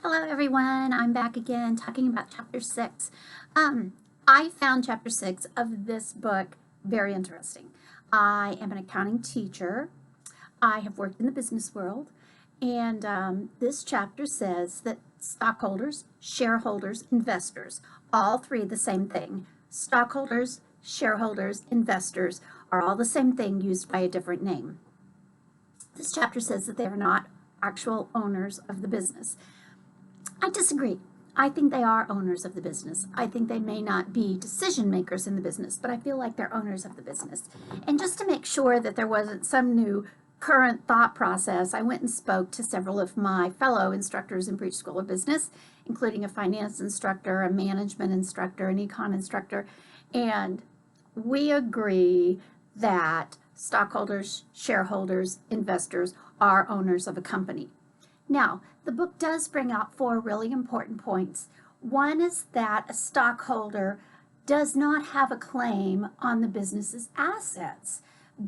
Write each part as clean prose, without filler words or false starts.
Hello, everyone. I'm back again talking about chapter 6. I found chapter 6 of this book very interesting. I am an accounting teacher. I have worked in the business world, and this chapter says that stockholders, shareholders, investors, all three the same thing. Stockholders, shareholders, investors are all the same thing used by a different name. This chapter says that they are not actual owners of the business. I disagree. I think they are owners of the business. I think they may not be decision makers in the business, but I feel like they're owners of the business. And just to make sure that there wasn't some new current thought process, I went and spoke to several of my fellow instructors in Breach School of Business, including a finance instructor, a management instructor, an econ instructor, and we agree that stockholders, shareholders, investors are owners of a company. Now, the book does bring out four really important points. One is that a stockholder does not have a claim on the business's assets. The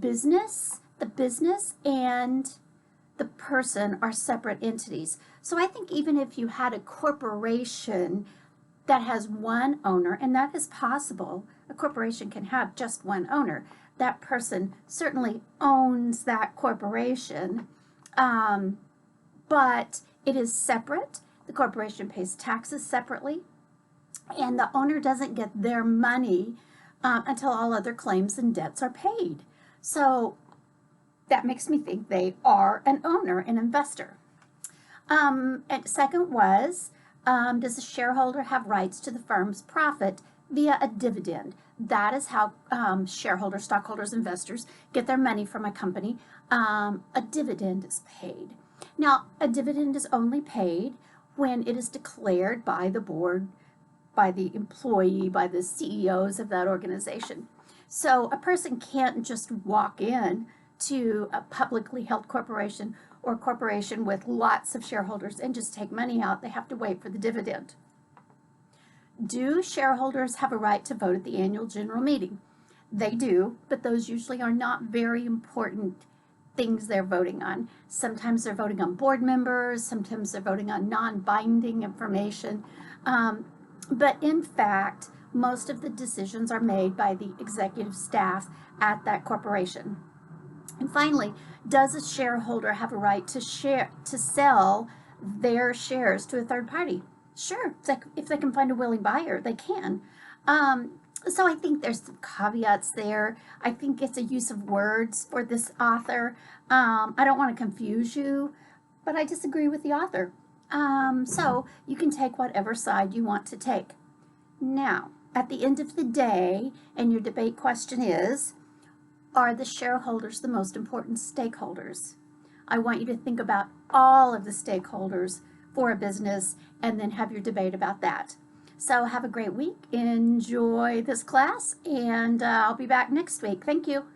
business and the person are separate entities. So I think even if you had a corporation that has one owner, and that is possible, a corporation can have just one owner. That person certainly owns that corporation. But it is separate. The corporation pays taxes separately, and the owner doesn't get their money until all other claims and debts are paid. So that makes me think they are an owner, an investor. And second was, does the shareholder have rights to the firm's profit via a dividend? That is how shareholders, stockholders, investors get their money from a company. A dividend is paid. Now, a dividend is only paid when it is declared by the board, by the employee, by the CEOs of that organization. So a person can't just walk in to a publicly held corporation or a corporation with lots of shareholders and just take money out. They have to wait for the dividend. Do shareholders have a right to vote at the annual general meeting? They do, but those usually are not very important things they're voting on. Sometimes they're voting on board members, sometimes they're voting on non-binding information. But in fact, most of the decisions are made by the executive staff at that corporation. And finally, does a shareholder have a right to sell their shares to a third party? Sure, if they can find a willing buyer, they can. So I think there's some caveats there. I think it's a use of words for this author. I don't want to confuse you, but I disagree with the author. So you can take whatever side you want to take. Now, at the end of the day, and your debate question is, are the shareholders the most important stakeholders? I want you to think about all of the stakeholders for a business and then have your debate about that. So have a great week. Enjoy this class, and I'll be back next week. Thank you.